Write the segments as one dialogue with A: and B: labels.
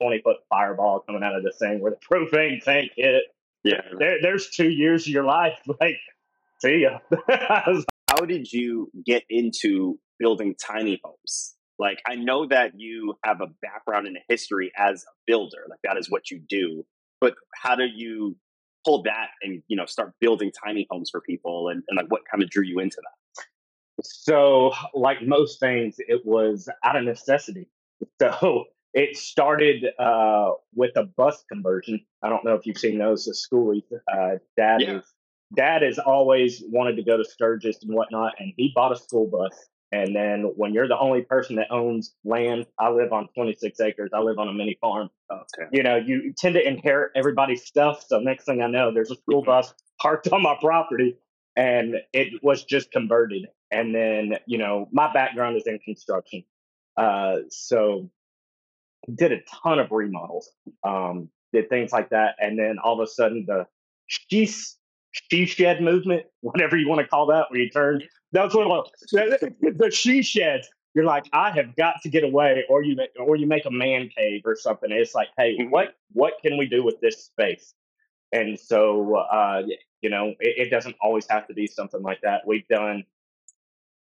A: 20-foot fireball coming out of this thing where the propane tank hit.
B: Yeah.
A: There's 2 years of your life. Like, see ya.
B: How did you get into building tiny homes? Like, I know that you have a background in a history as a builder, like that is what you do. But how do you pull that and, start building tiny homes for people? And like, what kind of drew you into that?
A: So, like most things, it was out of necessity. So it started with a bus conversion. I don't know if you've seen those at school. Dad has always wanted to go to Sturgis and whatnot, and he bought a school bus. And then when you're the only person that owns land, I live on 26 acres. I live on a mini farm.
B: Okay.
A: You tend to inherit everybody's stuff. So next thing I know, there's a school bus parked on my property, and it was just converted. And then, my background is in construction. So did a ton of remodels, did things like that. And then all of a sudden the she shed movement, whatever you want to call that, where you turn, that's what the she sheds. You're like, I have got to get away, or you make a man cave or something. It's like, hey, what can we do with this space? And so, it doesn't always have to be something like that. We've done,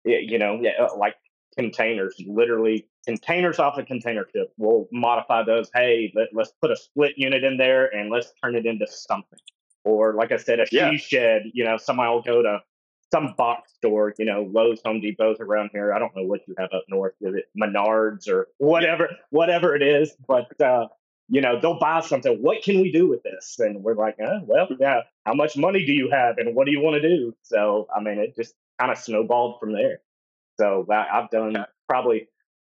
A: like containers, literally containers off a container ship. We'll modify those. Hey, let's put a split unit in there and let's turn it into something. Or like I said, a she shed, somebody will go to some box store, Lowe's, Home Depot's around here. I don't know what you have up north. Is it Menards or whatever it is? But, they'll buy something. What can we do with this? And we're like, how much money do you have? And what do you want to do? So, it just kind of snowballed from there. So I've done probably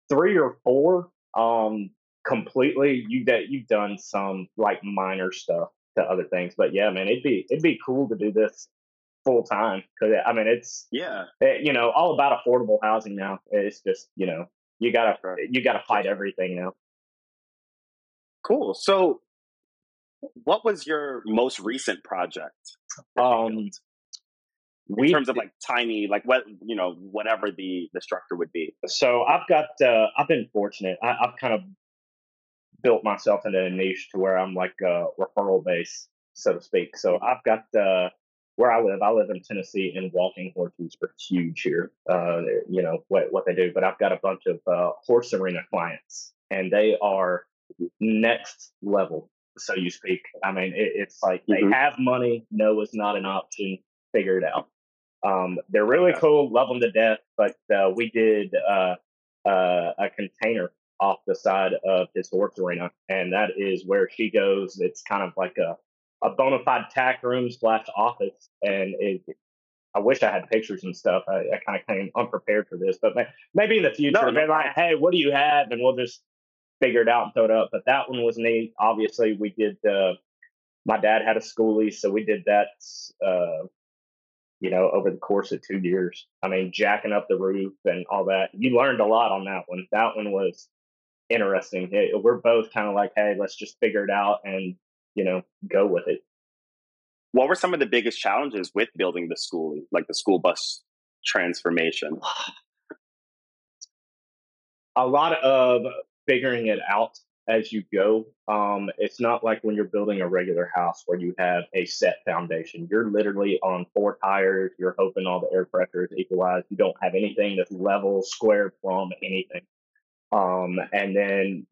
A: 3 or 4 completely. You've done some like minor stuff to other things, but yeah, man, it'd be cool to do this full time, because it's all about affordable housing now. It's just you gotta fight everything now.
B: Cool. So what was your most recent project? In terms of like tiny, like whatever the structure would be.
A: So I've been fortunate. I've kind of built myself into a niche to where I'm like a referral base, so to speak. So I've got where I live in Tennessee, and walking horses are huge here. What they do, but I've got a bunch of horse arena clients, and they are next level, so you speak. It's like they have money. No is not an option. Figure it out. They're really cool, love them to death. But we did a container off the side of his horse arena, and that is where she goes. It's kind of like a bona fide tack room / office, and I wish I had pictures and stuff. I kind of came unprepared for this, but maybe in the future, they're like, hey, what do you have? And we'll just figure it out and throw it up. But that one was neat. Obviously, we did, my dad had a schoolie, so we did that, over the course of 2 years. Jacking up the roof and all that. You learned a lot on that one. That one was interesting. We're both kind of like, hey, let's just figure it out and, go with it.
B: What were some of the biggest challenges with building the schoolie, like the school bus transformation?
A: A lot of figuring it out as you go. It's not like when you're building a regular house where you have a set foundation. You're literally on 4 tires. You're hoping all the air pressure is equalized. You don't have anything that's level, square, plumb, anything. And then,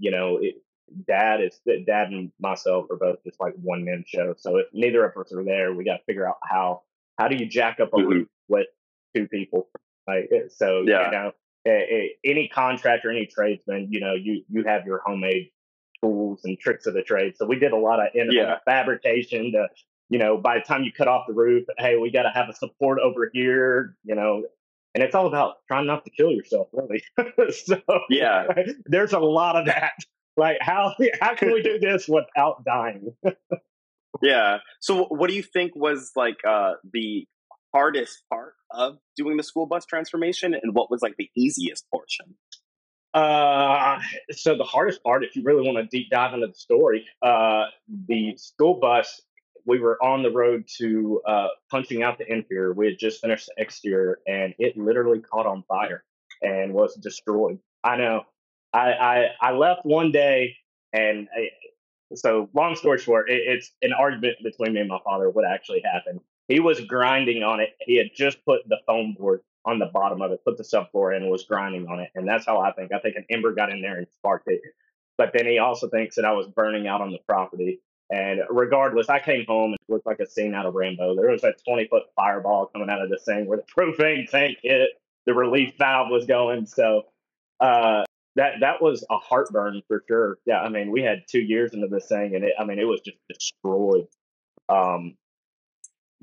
A: Dad and myself are both just like one man show. So if neither of us are there, we got to figure out how do you jack up a roof with 2 people? Any contractor, any tradesman, you have your homemade tools and tricks of the trade. So we did a lot of fabrication to, by the time you cut off the roof, hey, we got to have a support over here, and it's all about trying not to kill yourself, really. So there's a lot of that. Like, how can we do this without dying?
B: Yeah. So what do you think was like the hardest part of doing the school bus transformation, and what was like the easiest portion?
A: So the hardest part, if you really want to deep dive into the story, the school bus, we were on the road to punching out the interior. We had just finished the exterior, and it literally caught on fire and was destroyed. I know. I left one day And so, long story short, it's an argument between me and my father. What actually happened? He was grinding on it. He had just put the foam board on the bottom of it, put the subfloor in, and was grinding on it. And that's how I think. I think an ember got in there and sparked it. But then he also thinks that I was burning out on the property. And regardless, I came home and it looked like a scene out of Rambo. There was a 20-foot fireball coming out of this thing where the propane tank hit, the relief valve was going. So that was a heartburn for sure. Yeah, I mean, we had 2 years into this thing, and it was just destroyed. Um,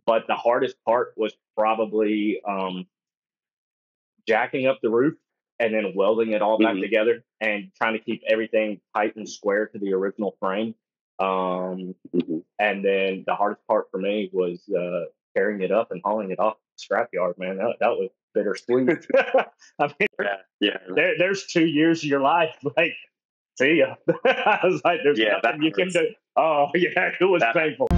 A: but the hardest part was probably jacking up the roof and then welding it all back together and trying to keep everything tight and square to the original frame. And then the hardest part for me was carrying it up and hauling it off the scrapyard, man. That was bittersweet. I mean, there's 2 years of your life. Like, see ya. I was like, there's nothing you can do. Oh, yeah, it was painful.